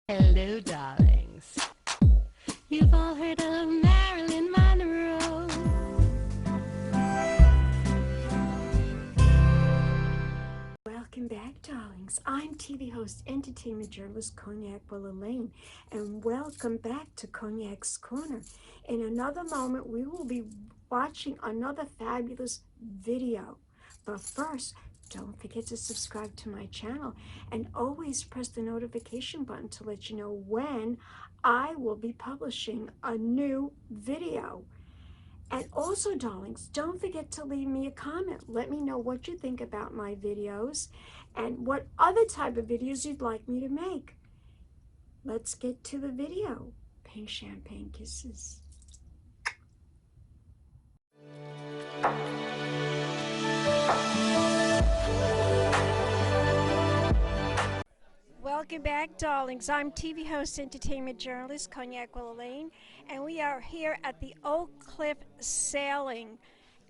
Hello, darlings. You've all heard of Marilyn Monroe. Welcome back, darlings. I'm TV host, entertainment journalist Cognac Wellerlane, and welcome back to Cognac's Corner. In another moment, we will be watching another fabulous video. But first, don't forget to subscribe to my channel and always press the notification button to let you know when I will be publishing a new video. And also, darlings, don't forget to leave me a comment. Let me know what you think about my videos and what other type of videos you'd like me to make. Let's get to the video. Pink champagne kisses. Welcome back, darlings. I'm TV host, entertainment journalist Cognac Wellerlane, and we are here at the Oakcliff Sailing,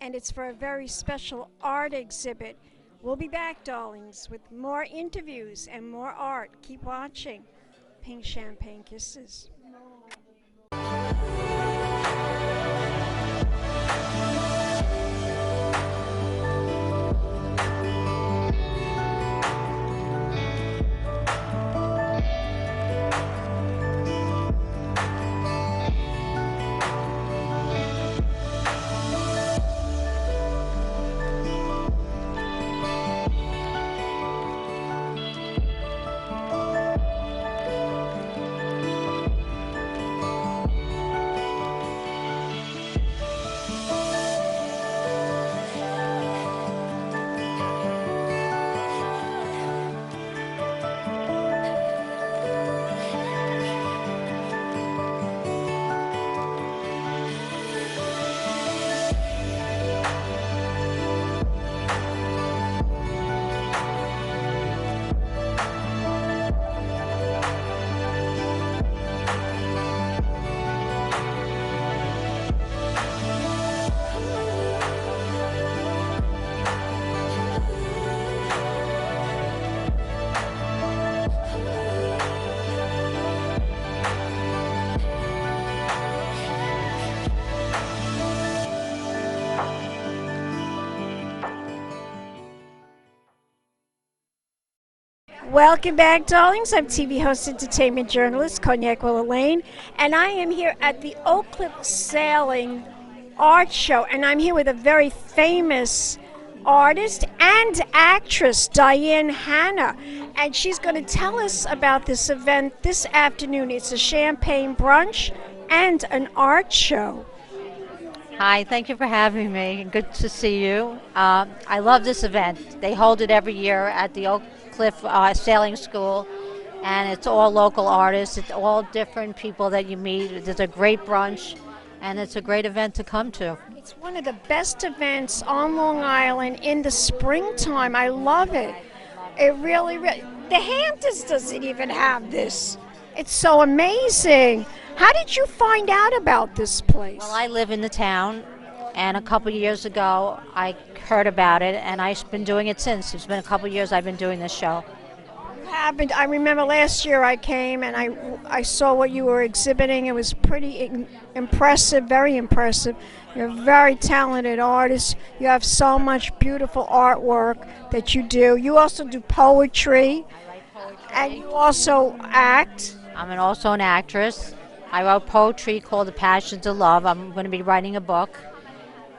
and it's for a very special art exhibit. We'll be back, darlings, with more interviews and more art. Keep watching. Pink champagne kisses. Welcome back, darlings. I'm TV host, entertainment journalist Cognac Wellerlane, and I am here at the Oakcliff Sailing Art Show, and I'm here with a very famous artist and actress, Diane Hannah, and she's going to tell us about this event this afternoon. It's a champagne brunch and an art show. Hi, thank you for having me. Good to see you. I love this event. They hold it every year at the Oakcliff Sailing School, and it's all local artists. It's all different people that you meet. There's a great brunch, and it's a great event to come to. It's one of the best events on Long Island in the springtime. I love it. It really, the Hamptons doesn't even have this. It's so amazing. How did you find out about this place? Well, I live in the town, and a couple years ago I heard about it, and I've been doing it since. It's been a couple years I've been doing this show. Happened. I remember last year I came and I saw what you were exhibiting. It was pretty impressive, very impressive. You're a very talented artist. You have so much beautiful artwork that you do. You also do poetry, I write poetry. and you also act. I'm also an actress. I wrote poetry called The Passions of Love. I'm going to be writing a book.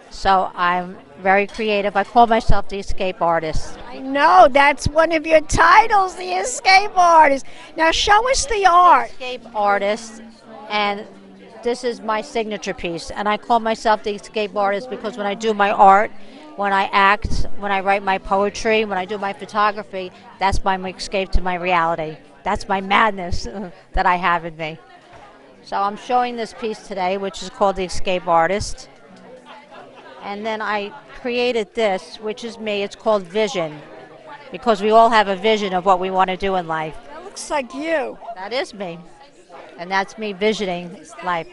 So I'm very creative. I call myself the escape artist. I know, that's one of your titles, the escape artist. Now show us the art. Escape artist, and this is my signature piece. And I call myself the escape artist because when I do my art, when I act, when I write my poetry, when I do my photography, that's my escape to my reality. That's my madness that I have in me. So I'm showing this piece today, which is called The Escape Artist. And then I created this, which is me. It's called Vision, because we all have a vision of what we want to do in life. That looks like you. That is me. And that's me visioning life.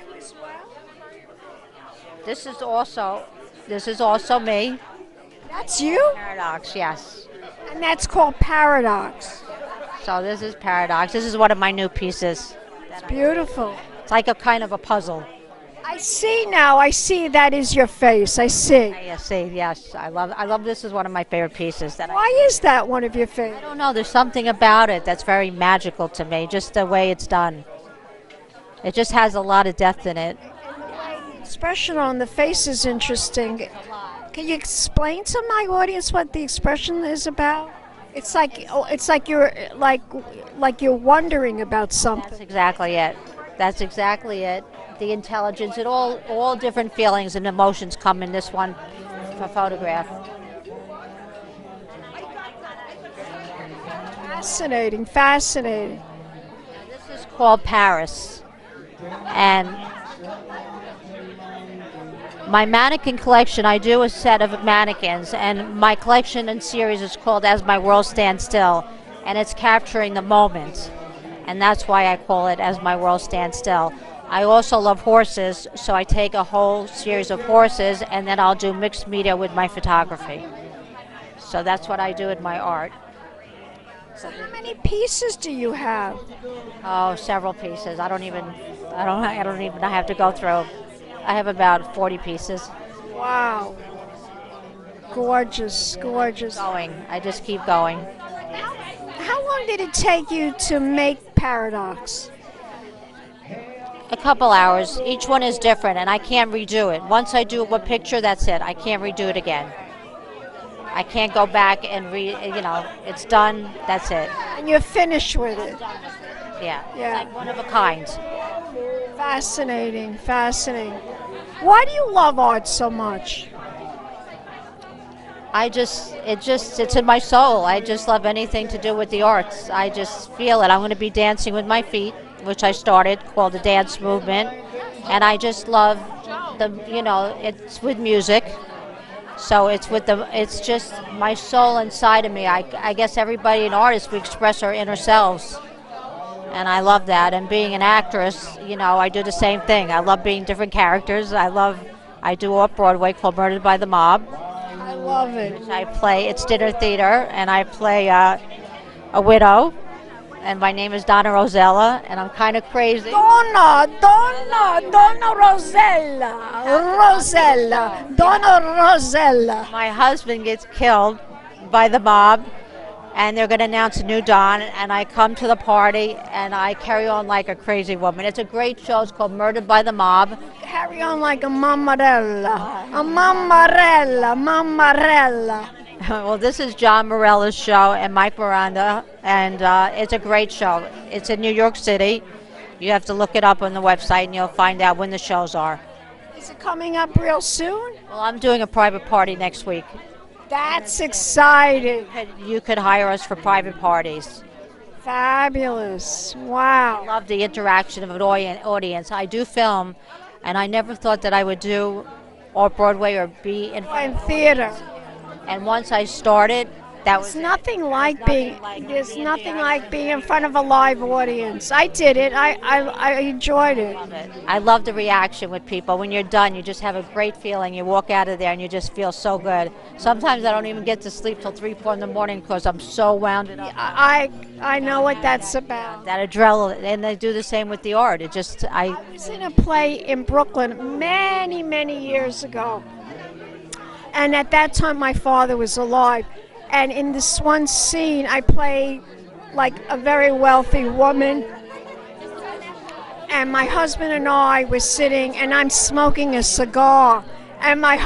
This is also me. That's you? Paradox, yes. And that's called Paradox. So this is Paradox. This is one of my new pieces. It's beautiful. It's like a kind of a puzzle. I see now. I see that is your face. I see. I see. Yes, I love. This is one of my favorite pieces. Why is that one of your I favorites? don't know. There's something about it that's very magical to me. Just the way it's done. It just has a lot of depth in it. Expression on the face is interesting. Can you explain to my audience what the expression is about? It's like you're like you're wondering about something. That's exactly it. That's exactly it. The intelligence and all different feelings and emotions come in this one photograph. Fascinating, fascinating. This is called Paris, and my mannequin collection, I do a set of mannequins, and my collection and series is called As My World Stands Still, and it's capturing the moment, and that's why I call it As My World Stands Still. I also love horses, so I take a whole series of horses, and then I'll do mixed media with my photography. So that's what I do in my art. So how many pieces do you have? Oh, several pieces. I don't even I have to go through. I have about 40 pieces. Wow. Gorgeous, gorgeous. I just keep going. How long did it take you to make Paradox? A couple hours. Each one is different, and I can't redo it. Once I do a picture, that's it. I can't redo it again. I can't go back and it's done, that's it. And you're finished with it. Yeah. Yeah. It's like one of a kind. Fascinating, fascinating. Why do you love art so much? It's in my soul. I just love anything to do with the arts. I just feel it. I'm going to be dancing with my feet, which I started, called the dance movement. And I just love it's with music. So it's just my soul inside of me. I guess everybody, an artist, we express our inner selves. And I love that. And being an actress, I do the same thing. I love being different characters. I do off-Broadway called Murdered by the Mob. I love it. It's dinner theater, and I play a widow. And my name is Donna Rosella, and I'm kind of crazy. Donna Rosella. My husband gets killed by the mob, and they're going to announce a new Don, and I come to the party, and I carry on like a crazy woman. It's a great show. It's called Murdered by the Mob. Carry on like a mammarella. Well, this is John Morella's show and Mike Miranda, and it's a great show. It's in New York City. You have to look it up on the website, and you'll find out when the shows are. Is it coming up real soon? Well, I'm doing a private party next week. That's exciting. You could hire us for private parties. Fabulous. I Wow. love the interaction of an audience. I do film, and I never thought that I would do off-Broadway or be in In theater. And once I started, that was There's nothing like being in front of a live audience. I did it. I enjoyed it. I love the reaction with people. When you're done, you just have a great feeling. You walk out of there and you just feel so good. Sometimes I don't even get to sleep till 3, 4 in the morning because I'm so wound up. I know what that's about. That adrenaline, and they do the same with the art. I was in a play in Brooklyn many, many years ago. And at that time, my father was alive. And in this one scene, I played like a very wealthy woman. And my husband and I were sitting, and I'm smoking a cigar. And my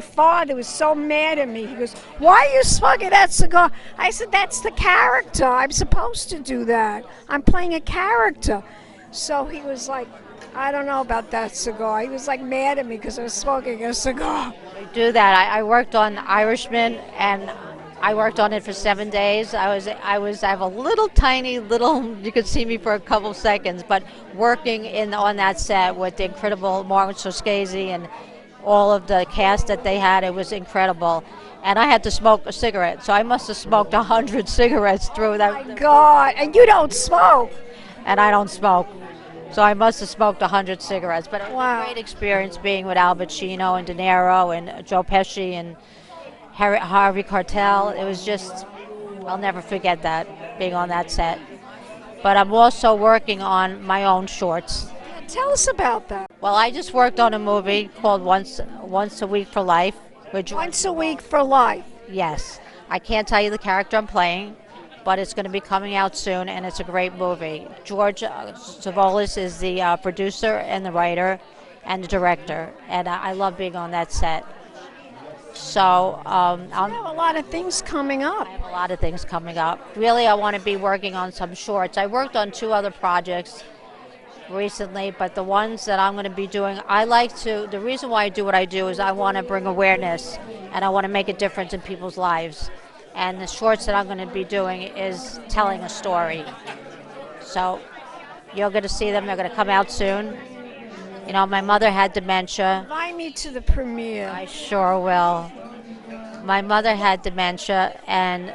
father was so mad at me. He goes, "Why are you smoking that cigar?" I said, "That's the character. I'm supposed to do that. I'm playing a character." So he was like, "I don't know about that cigar." He was like mad at me because I was smoking a cigar. I do that. I worked on Irishman, and I worked on it for 7 days. I have a little tiny, you could see me for a couple seconds, but working on that set with the incredible Martin Scorsese and all of the cast that they had, it was incredible. And I had to smoke a cigarette, so I must have smoked 100 cigarettes through that. Oh my God, and you don't smoke. And I don't smoke. So I must have smoked 100 cigarettes. But it was Wow. a great experience being with Al Pacino and De Niro and Joe Pesci and Harvey Keitel. It was just I'll never forget that, being on that set. But I'm also working on my own shorts. Tell us about that. Well, I just worked on a movie called Once a Week for Life. Which Once a Week for Life. Yes. I can't tell you the character I'm playing, but it's going to be coming out soon, and it's a great movie. George Zavolis is the producer and the writer and the director, and I love being on that set. So You have a lot of things coming up. I have a lot of things coming up. Really, I want to be working on some shorts. I worked on 2 other projects recently, but the ones that I'm going to be doing, the reason why I do what I do is I want to bring awareness and I want to make a difference in people's lives. And the shorts that I'm going to be doing is telling a story. So you're going to see them. They're going to come out soon. You know, my mother had dementia. Invite me to the premiere. I sure will. My mother had dementia, and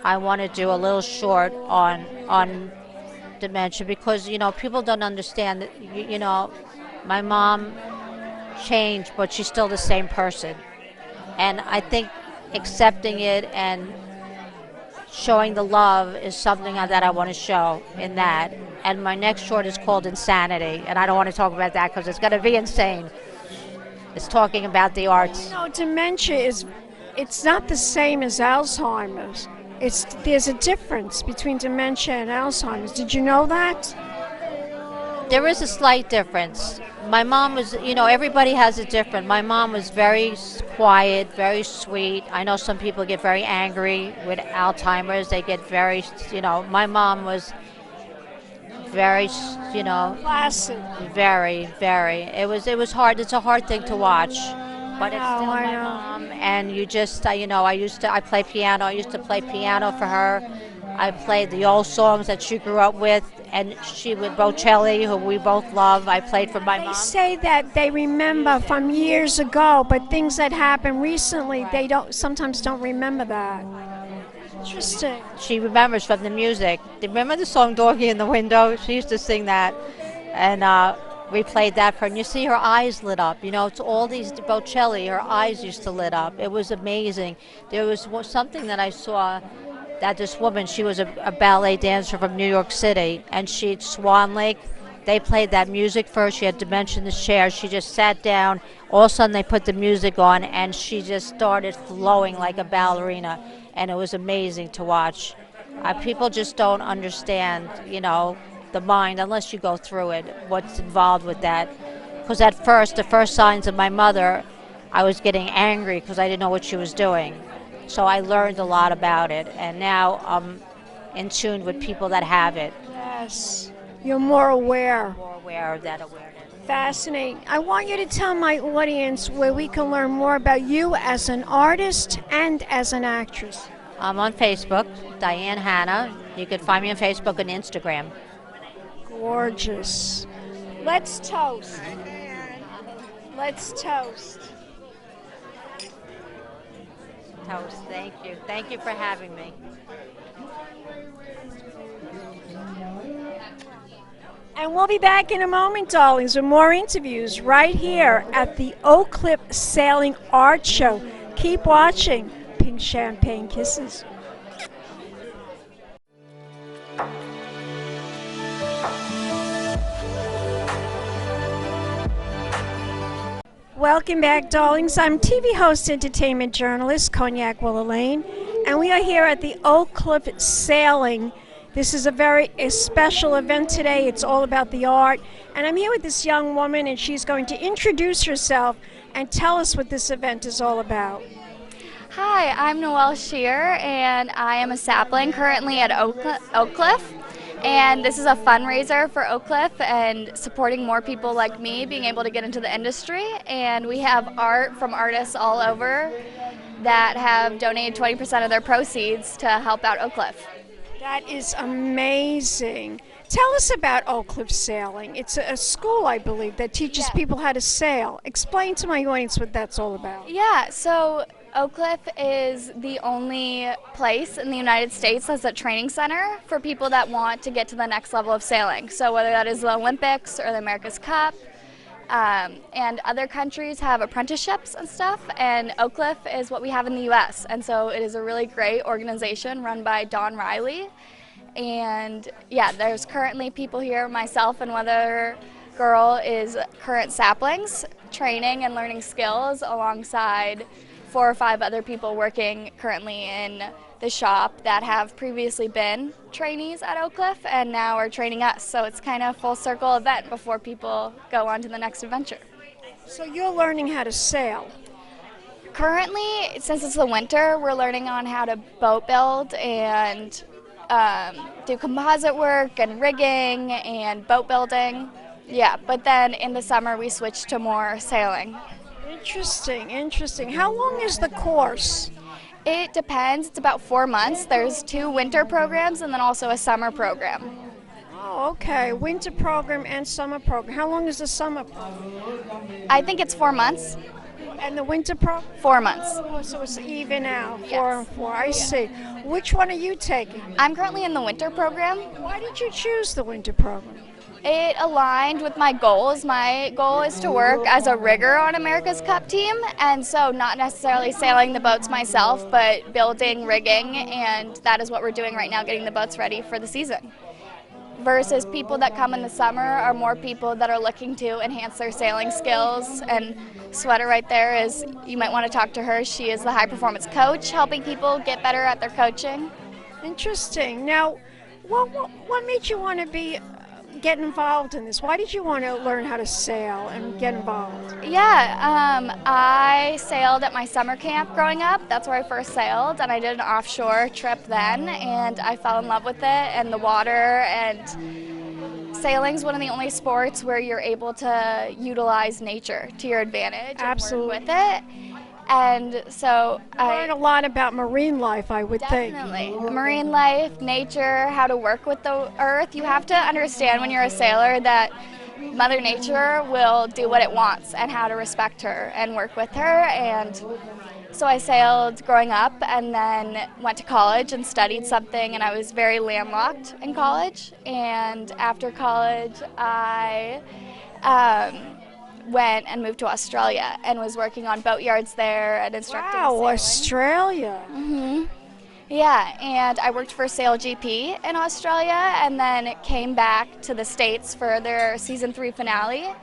I want to do a little short on dementia because, you know, people don't understand that, you know, my mom changed, but she's still the same person. And I think accepting it and showing the love is something that I want to show in that. And my next short is called Insanity, and I don't want to talk about that because it's going to be insane. It's talking about the arts. You know, dementia it's not the same as Alzheimer's. There's a difference between dementia and Alzheimer's. Did you know that? There is a slight difference. My mom was, you know, everybody has it different. My mom was very quiet, very sweet. I know some people get very angry with Alzheimer's. They get very, you know, my mom was very, you know, Placid. very, very. It was hard. It's a hard thing to watch. But it's still I my know. mom, and you just, you know, I play piano. I used to play piano for her. I played the old songs that she grew up with, and she with Bocelli, who we both love. I played for my They mom. say that they remember from years ago, but things that happened recently, they sometimes don't remember that. Interesting. She remembers from the music. Do you remember the song Doggy in the Window? She used to sing that, and we played that for her. And you see her eyes lit up. You know, it's all these Bocelli. Her eyes used to lit up. It was amazing. There was something that I saw that this woman, she was a ballet dancer from New York City, and she'd Swan Lake. They played that music for her. She had dementia in the chair. She just sat down. All of a sudden, they put the music on, and she just started flowing like a ballerina, and it was amazing to watch. People just don't understand, you know, the mind unless you go through it, what's involved with that. Because at first, the first signs of my mother, I was getting angry because I didn't know what she was doing. So I learned a lot about it, and now I'm in tune with people that have it. Yes. You're more aware. More aware of that awareness. Fascinating. I want you to tell my audience where we can learn more about you as an artist and as an actress. I'm on Facebook, Diane Hannah. You can find me on Facebook and Instagram. Gorgeous. Let's toast. Let's toast. Toast, thank you. Thank you for having me. And we'll be back in a moment, darlings, with more interviews right here at the Oakcliff Sailing Art Show. Keep watching. Pink Champagne Kisses. Welcome back, darlings. I'm TV host, entertainment journalist, Cognac Wellerlane, and we are here at the Oakcliff Sailing. This is a very special event today. It's all about the art, and I'm here with this young woman, and she's going to introduce herself and tell us what this event is all about. Hi, I'm Noelle Shear, and I am a sapling currently at Oakcliff. And this is a fundraiser for Oakcliff and supporting more people like me being able to get into the industry. And we have art from artists all over that have donated 20% of their proceeds to help out Oakcliff. That is amazing. Tell us about Oakcliff Sailing. It's a school, I believe, that teaches people how to sail. Explain to my audience what that's all about. Yeah, so Oakcliff is the only place in the United States that's a training center for people that want to get to the next level of sailing. So whether that is the Olympics or the America's Cup, And other countries have apprenticeships and stuff, and Oakcliff is what we have in the U.S. And so it is a really great organization run by Don Riley. And yeah, there's currently people here, myself and one other girl is current saplings, training and learning skills alongside 4 or 5 other people working currently in the shop that have previously been trainees at Oakcliff and now are training us. So it's kind of a full circle event before people go on to the next adventure. So you're learning how to sail. Currently, since it's the winter, we're learning on how to boat build and do composite work and rigging and boat building. Yeah, but then in the summer we switch to more sailing. Interesting, interesting. How long is the course? It depends. It's about 4 months. There's 2 winter programs and then also a summer program. Oh, okay. Winter program and summer program. How long is the summer program? I think it's 4 months. And the winter program? 4 months. Oh, so it's even out, 4 Yes. and 4. I see. Which one are you taking? I'm currently in the winter program. Why did you choose the winter program? It aligned with my goals. My goal is to work as a rigger on America's Cup team, and so not necessarily sailing the boats myself, but building, rigging, and that is what we're doing right now, getting the boats ready for the season. Versus people that come in the summer are more people that are looking to enhance their sailing skills, and Sweater right there is, you might want to talk to her. She is the high performance coach, helping people get better at their coaching. Interesting. Now, what made you want to get involved in this? Why did you want to learn how to sail and get involved? Yeah, I sailed at my summer camp growing up. That's where I first sailed, and I did an offshore trip then, and I fell in love with it and the water. And sailing's one of the only sports where you're able to utilize nature to your advantage. Absolutely. And work with it. And so I learned a lot about marine life, I would think. Definitely. Marine life, nature, how to work with the earth. You have to understand when you're a sailor that Mother Nature will do what it wants and how to respect her and work with her. And so I sailed growing up and then went to college and studied something, and I was very landlocked in college. And after college, I went and moved to Australia and was working on boat yards there and instructing Wow, sailing. Australia. Yeah, and I worked for Sail GP in Australia and then came back to the States for their season 3 finale.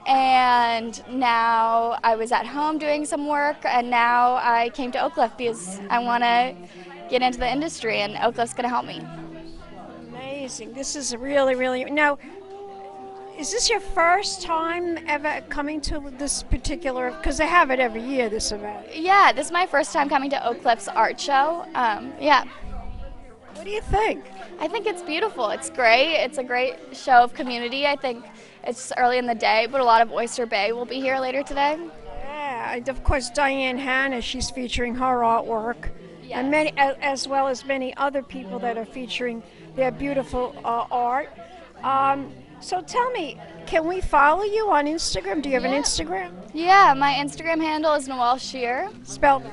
And now I was at home doing some work, and now I came to Oakcliff because I want to get into the industry, and Oakcliff's going to help me. Amazing. This is really, really... Now, is this your first time ever coming to this particular, because they have it every year, this event? Yeah, this is my first time coming to Oakcliff's art show. Yeah. What do you think? I think it's beautiful. It's great. It's a great show of community. I think it's early in the day, but a lot of Oyster Bay will be here later today. Yeah, and of course Diane Hannah, she's featuring her artwork. Yes. And many, as well as many other people that are featuring their beautiful art. So tell me, can we follow you on Instagram? Do you have an Instagram? Yeah, my Instagram handle is Noelle Shear. Spelled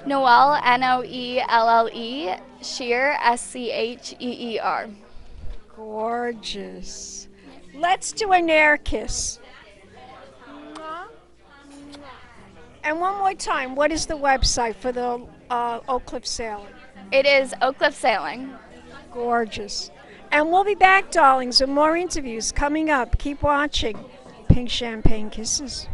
Noelle, Noelle, Shear, Scheer. gorgeous. Let's do an air kiss. And one more time, what is the website for the Oakcliff Sailing? It is Oakcliff Sailing. Gorgeous. And we'll be back, darlings, with more interviews coming up. Keep watching. Pink Champagne Kisses.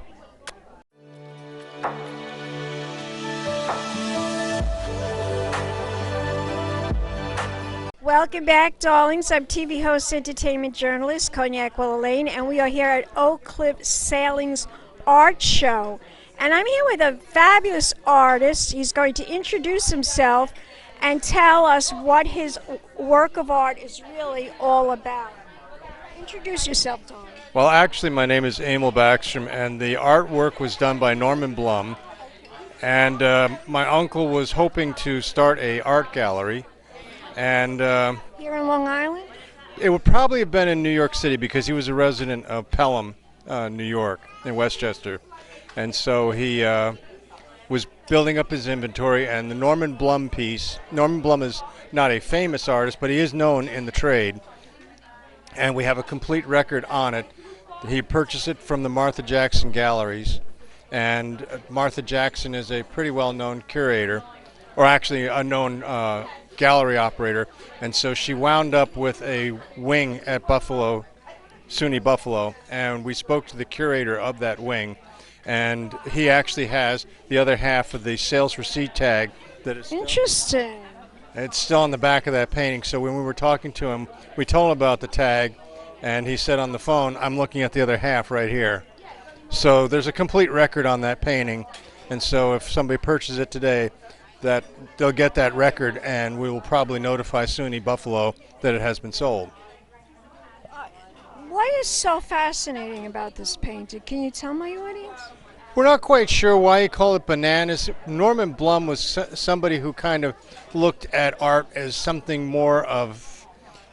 Welcome back, darlings. I'm TV host, entertainment journalist, Cognac Wellerlane, and we are here at Oakcliff Sailing's Art Show. And I'm here with a fabulous artist. He's going to introduce himself and tell us what his work of art is really all about. Introduce yourself, Tom. Well, actually, my name is Emil Backstrom, and the artwork was done by Norman Blum. And my uncle was hoping to start a art gallery. And Here in Long Island? it would probably have been in New York City because he was a resident of Pelham, New York, in Westchester. And so he was building up his inventory, and the Norman Blum piece. Norman Blum is not a famous artist, but he is known in the trade, and we have a complete record on it. He purchased it from the Martha Jackson Galleries, and Martha Jackson is a pretty well-known curator, or actually a known gallery operator, and so she wound up with a wing at Buffalo, SUNY Buffalo, and we spoke to the curator of that wing, and he actually has the other half of the sales receipt tag that is Interesting. it's still on the back of that painting. So when we were talking to him, we told him about the tag, and he said on the phone, I'm looking at the other half right here. So there's a complete record on that painting, and so if somebody purchases it today, that they'll get that record, and we will probably notify SUNY Buffalo that it has been sold. What is so fascinating about this painting? Can you tell my audience? We're not quite sure why he called it bananas. Norman Blum was somebody who kind of looked at art as something more of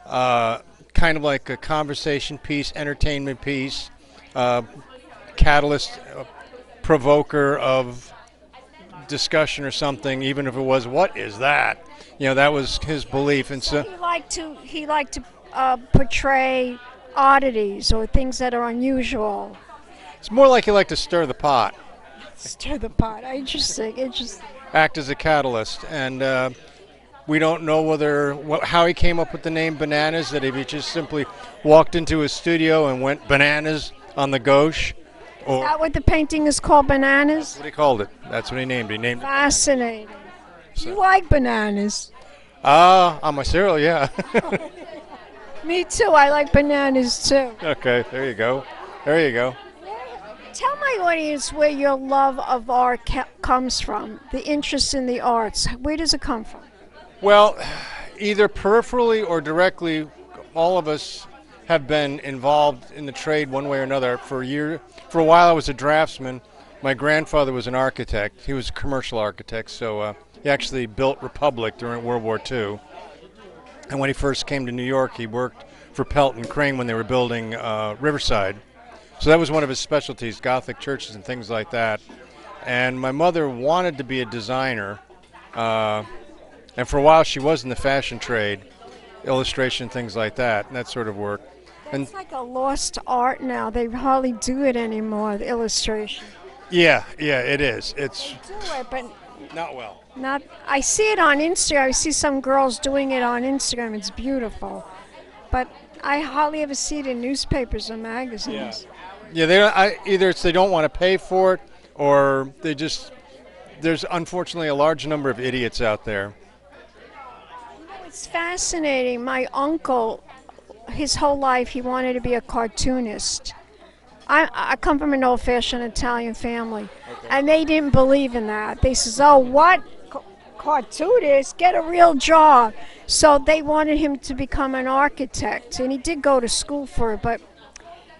kind of like a conversation piece, entertainment piece, catalyst, provoker of discussion or something, even if it was, what is that? You know, that was his belief. And so he liked to portray oddities or things that are unusual. it's more like he liked to stir the pot. Stir the pot. Interesting. Act as a catalyst. And we don't know how he came up with the name Bananas, that if he just simply walked into his studio and went bananas on the gauche. Is that what the painting is called, Bananas? That's what he called it. That's what he named it. He named Fascinating. it. You like bananas? On my cereal, yeah. Me too. I like bananas too. Okay, there you go. There you go. Tell my audience where your love of art comes from, the interest in the arts. Where does it come from? Well, either peripherally or directly, all of us have been involved in the trade one way or another. For a while I was a draftsman. My grandfather was an architect. He was a commercial architect, so he actually built Republic during World War II. And when he first came to New York, he worked for Pelt and Crane when they were building Riverside. So that was one of his specialties, Gothic churches and things like that. And my mother wanted to be a designer, and for a while she was in the fashion trade, illustration, things like that, and that sort of work. It's like a lost art now. They hardly do it anymore, the illustration. Yeah, it is. It's Do it, but not well. not. I see it on Instagram. I see some girls doing it on Instagram. It's beautiful, but I hardly ever see it in newspapers or magazines. Yeah, either they don't want to pay for it, or there's unfortunately a large number of idiots out there. It's fascinating. My uncle, his whole life, he wanted to be a cartoonist. I come from an old-fashioned Italian family, and they didn't believe in that. They says, "Oh, what? Cartoonist? Get a real job." So they wanted him to become an architect, and he did go to school for it, but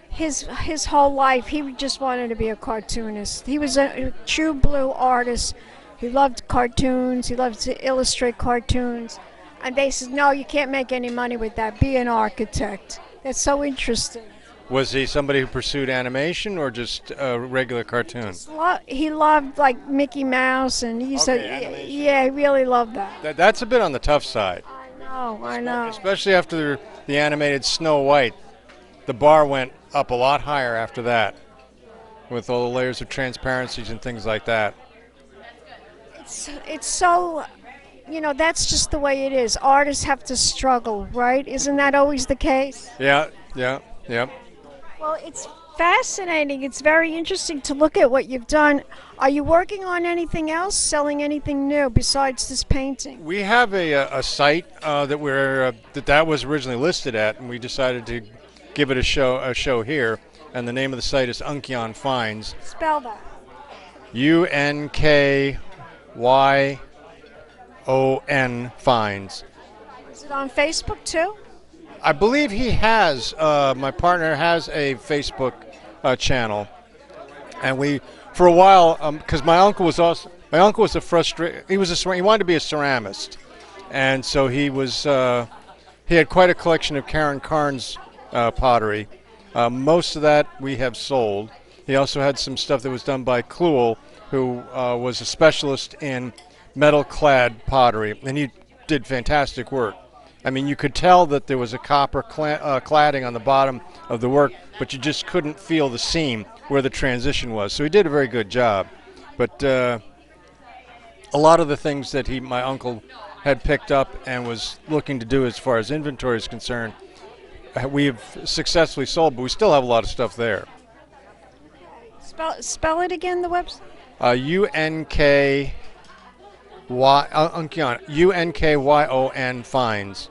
his whole life, he just wanted to be a cartoonist. He was a true blue artist. He loved cartoons. He loved to illustrate cartoons. And they said, "No, you can't make any money with that. Be an architect." That's so interesting. Was he somebody who pursued animation or just regular cartoons? He loved like Mickey Mouse, and he said, animation. "Yeah, he really loved that." That's a bit on the tough side. I know. Especially after the animated Snow White. The bar went up a lot higher after that, with all the layers of transparencies and things like that. It's so, that's just the way it is. Artists have to struggle, right? Isn't that always the case? Yeah. Well, it's fascinating. It's very interesting to look at what you've done. Are you working on anything else, selling anything new besides this painting? We have a site that was originally listed at, and we decided to give it a show here. And the name of the site is Unkion Finds. Spell that. UNKYON Finds. Is it on Facebook too? I believe he has. My partner has a Facebook channel, and we, for a while, because my uncle was a frustrated. He wanted to be a ceramist, and so he had quite a collection of Karen Carnes pottery. Most of that we have sold. He also had some stuff that was done by Kluel, who was a specialist in metal-clad pottery, and he did fantastic work. I mean, you could tell that there was a copper cladding on the bottom of the work, but you just couldn't feel the seam where the transition was. So he did a very good job. But a lot of the things that my uncle had picked up and was looking to do as far as inventory is concerned, we've successfully sold, but we still have a lot of stuff there. Spell it again, the website? UNKYON Finds.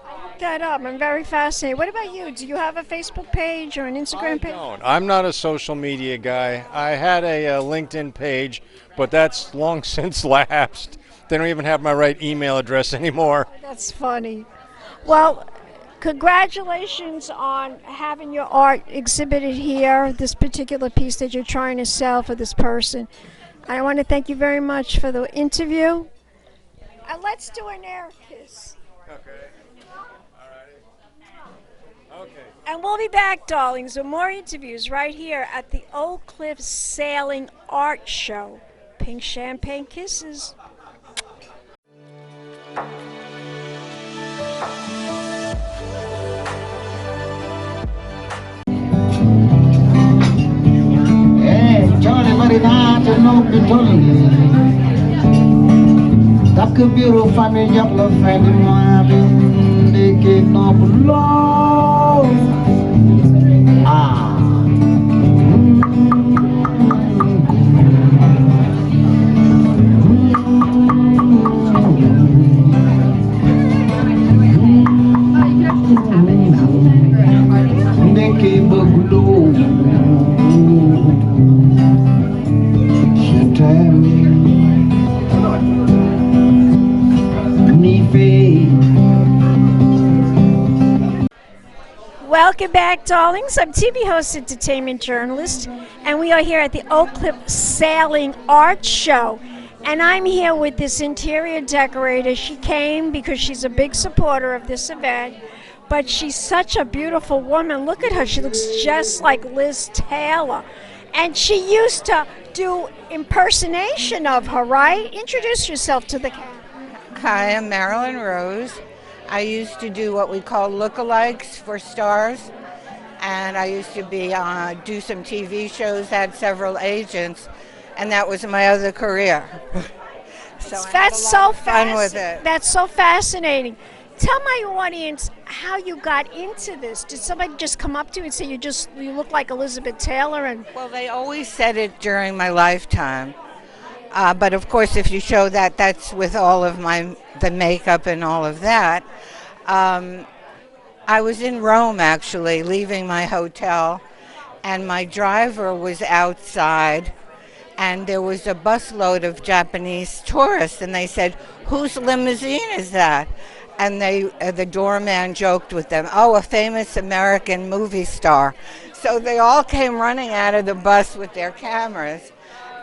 I looked that up. I'm very fascinated. What about you? Do you have a Facebook page or an Instagram page? I don't. I'm not a social media guy. I had a LinkedIn page, but that's long since lapsed. They don't even have my right email address anymore. That's funny. Well, congratulations on having your art exhibited here, this particular piece that you're trying to sell for this person. I want to thank you very much for the interview. Let's do an air kiss. Okay. All right. Okay. And we'll be back, darlings, with more interviews right here at the Oakcliff Sailing Art Show. Pink champagne kisses. Johnny Marinata no pitoli Tak biru fami jabla fendi moabi Deke nobulo Ah Deke bagulo Welcome back, darlings. I'm TV host, entertainment journalist, and we are here at the Oakcliff Sailing Art Show. And I'm here with this interior decorator. She came because she's a big supporter of this event, but she's such a beautiful woman. Look at her. She looks just like Liz Taylor. And she used to do impersonation of her, right? Introduce yourself to the camera. Hi, I'm Marilyn Rose. I used to do what we call lookalikes for stars, and I used to do some TV shows, had several agents, and that was my other career. So That's so fun with it. That's so fascinating. Tell my audience how you got into this. Did somebody just come up to you and say you look like Elizabeth Taylor? And Well, they always said it during my lifetime. But of course, if you show that, that's with all of the makeup and all of that. I was in Rome, actually, leaving my hotel, and my driver was outside, and there was a busload of Japanese tourists, and they said, "Whose limousine is that?" And the doorman joked with them, "Oh, a famous American movie star." So they all came running out of the bus with their cameras.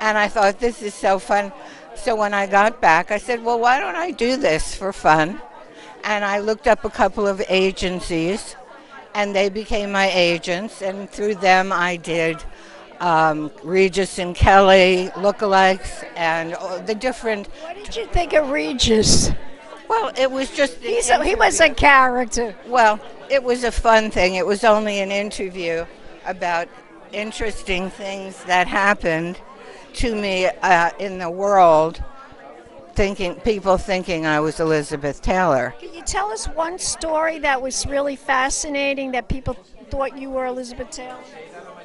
And I thought, this is so fun. So when I got back, I said, well, why don't I do this for fun? And I looked up a couple of agencies, and they became my agents. And through them, I did Regis and Kelly lookalikes and the different. what did you think of Regis? Well, it was just. He was a character. Well, it was a fun thing. It was only an interview about interesting things that happened to me in the world, people thinking I was Elizabeth Taylor. Can you tell us one story that was really fascinating that people thought you were Elizabeth Taylor?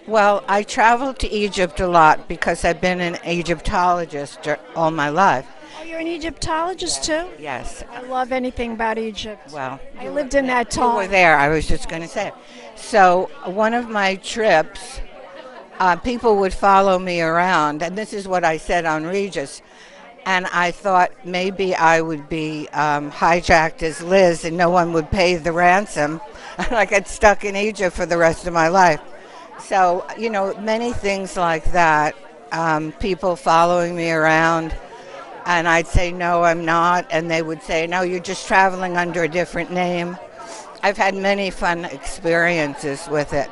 Well, I traveled to Egypt a lot because I've been an Egyptologist all my life. Oh, you're an Egyptologist too? Yes. I love anything about Egypt. Well, I lived in that you were time. there. I was just going to say. So one of my trips, people would follow me around, and this is what I said on Regis. And I thought maybe I would be hijacked as Liz and no one would pay the ransom. And I got stuck in Egypt for the rest of my life. So, many things like that. People following me around, and I'd say, no, I'm not. And they would say, no, you're just traveling under a different name. I've had many fun experiences with it.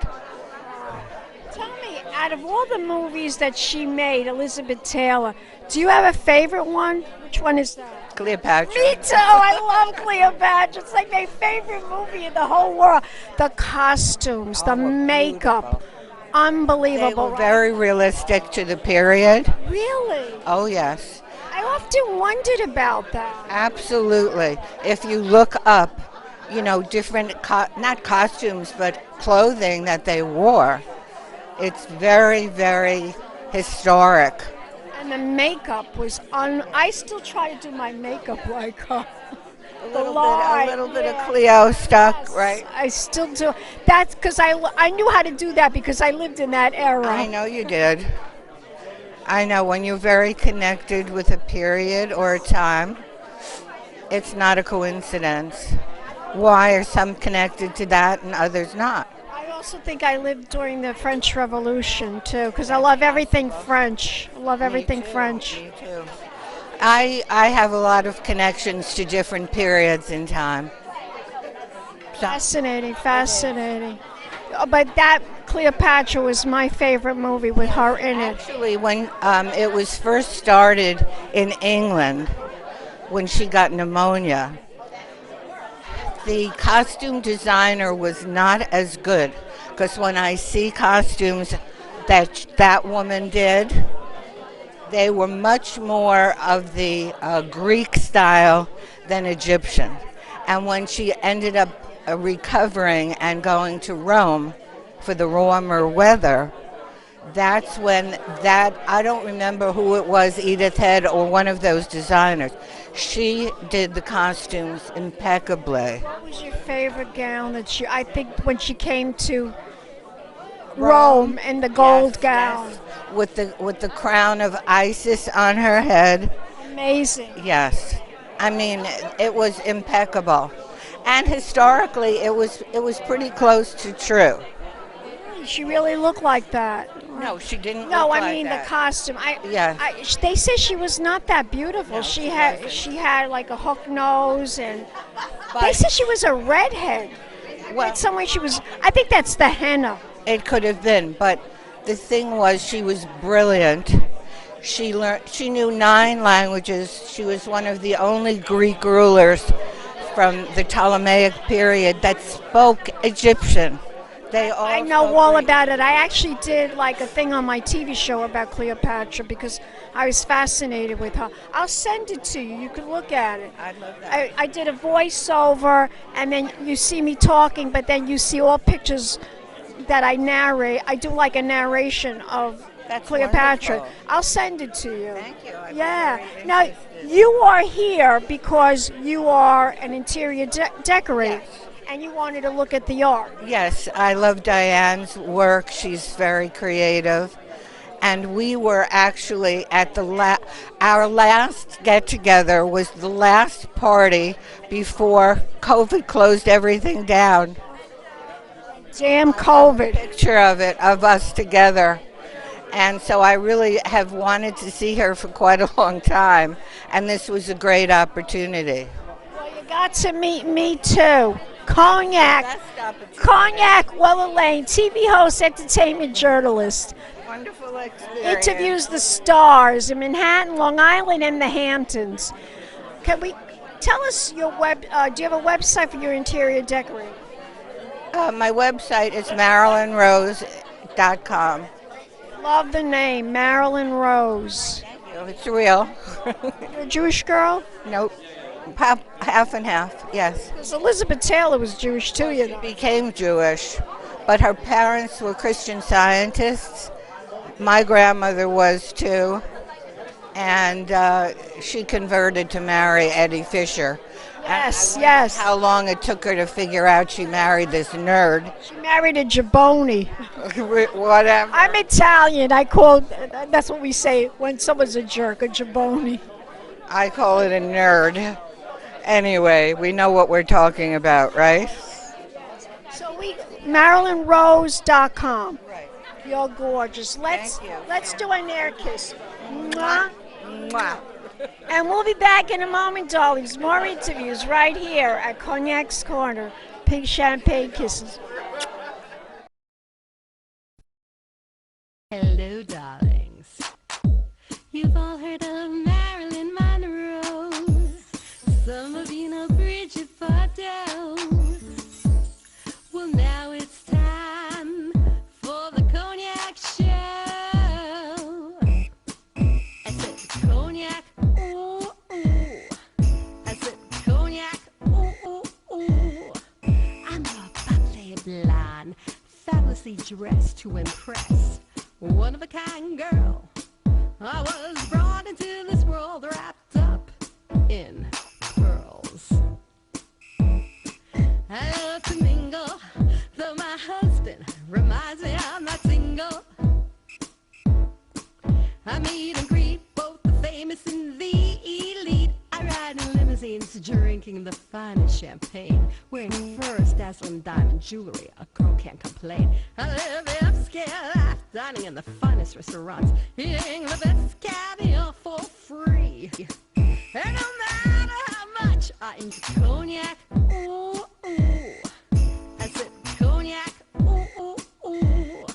Tell me, out of all the movies that she made, Elizabeth Taylor, do you have a favorite one? Which one is that? Cleopatra. Me too. I love Cleopatra. It's like my favorite movie in the whole world. The costumes, the makeup, unbelievable. They were very realistic to the period. Really? Oh, yes. I often wondered about that. Absolutely. If you look up, different, not costumes, but clothing that they wore, it's very, very historic. And the makeup was I still try to do my makeup like her. A little bit of Cleo stuck, Yes, right? I still do. That's because I knew how to do that because I lived in that era. I know you did. I know when you're very connected with a period or a time, it's not a coincidence. Why are some connected to that and others not? I also think I lived during the French Revolution too because I love everything French. I love everything French. Me too. I have a lot of connections to different periods in time. Fascinating. But that Cleopatra was my favorite movie with her in it. Actually, when it was first started in England, when she got pneumonia, the costume designer was not as good. Because when I see costumes that woman did, they were much more of the Greek style than Egyptian. And when she ended up recovering and going to Rome for the warmer weather, that's when I don't remember who it was, Edith Head or one of those designers. She did the costumes impeccably. What was your favorite gown I think when she came to Rome in the gold gown? Yes. With the crown of Isis on her head. Amazing. Yes. I mean, it was impeccable. And historically, it was pretty close to true. She really looked like that. No, she didn't. No, look I like mean that. the costume. Yeah. They said she was not that beautiful. No, she wasn't. had like a hook nose, and they But- said she was a redhead. Well, In some way, she was. I think that's the henna. it could have been, but the thing was, she was brilliant. She knew 9 languages. She was one of the only Greek rulers from the Ptolemaic period that spoke Egyptian. They all I know spoke all Greek. about it. I actually did like a thing on my TV show about Cleopatra because I was fascinated with her. I'll send it to you. You can look at it. I love that. I did a voiceover, and then you see me talking, but then you see all pictures that I narrate. I do like a narration of That's Cleopatra. wonderful. I'll send it to you. Thank you. I'd be Yeah. very Now, interested. you are here because you are an interior decorator, and you wanted to look at the art. Yes, I love Diane's work. She's very creative. And we were actually at our last get-together was the last party before COVID closed everything down. Damn COVID. Picture of it, of us together. And so I really have wanted to see her for quite a long time. And this was a great opportunity. Well, you got to meet me too. Cognac. Cognac, Wellerlane, TV host, entertainment journalist. Wonderful experience. Interviews the stars in Manhattan, Long Island, and the Hamptons. Can we tell us your do you have a website for your interior decorating? My website is marilynrose.com. Love the name, Marilyn Rose. It's real. You're a Jewish girl? Nope. Half and half, yes. Because Elizabeth Taylor was Jewish too, you know. Became Jewish, but her parents were Christian Scientists. My grandmother was too, and she converted to marry Eddie Fisher. Yes, I yes. How long it took her to figure out she married this nerd. She married a Jaboni. Whatever. I'm Italian. That's what we say when someone's a jerk, a Jaboni. I call it a nerd. Anyway, we know what we're talking about, right? So MarilynRose.com. Right. You're gorgeous. Let's do an air kiss. Mwah. Mwah. And we'll be back in a moment, darlings. More interviews right here at Cognac's Corner. Pink champagne kisses. Hello, darlings. You've all heard of Marilyn Monroe. Some of you know Bridget Bardot. Well, now it's time for the Cognac show. I said Cognac, ooh, ooh. I said Cognac, ooh, ooh, ooh. I'm a bubbly blonde, fabulously dressed to impress. One-of-a-kind girl. I was brought into this world wrapped up in pearls. I love to mingle, though my husband reminds me I'm not single. I meet and greet both the famous and the elite. I ride in limousines, drinking the finest champagne, wearing furs, dazzling diamond jewelry. A girl can't complain. I live the upscale life, dining in the finest restaurants, eating the best caviar for free. And no matter how much I enjoy cognac, ooh, ooh. I said cognac, ooh, ooh, ooh.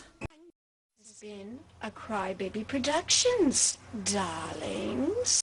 It's been a Crybaby Productions, darlings.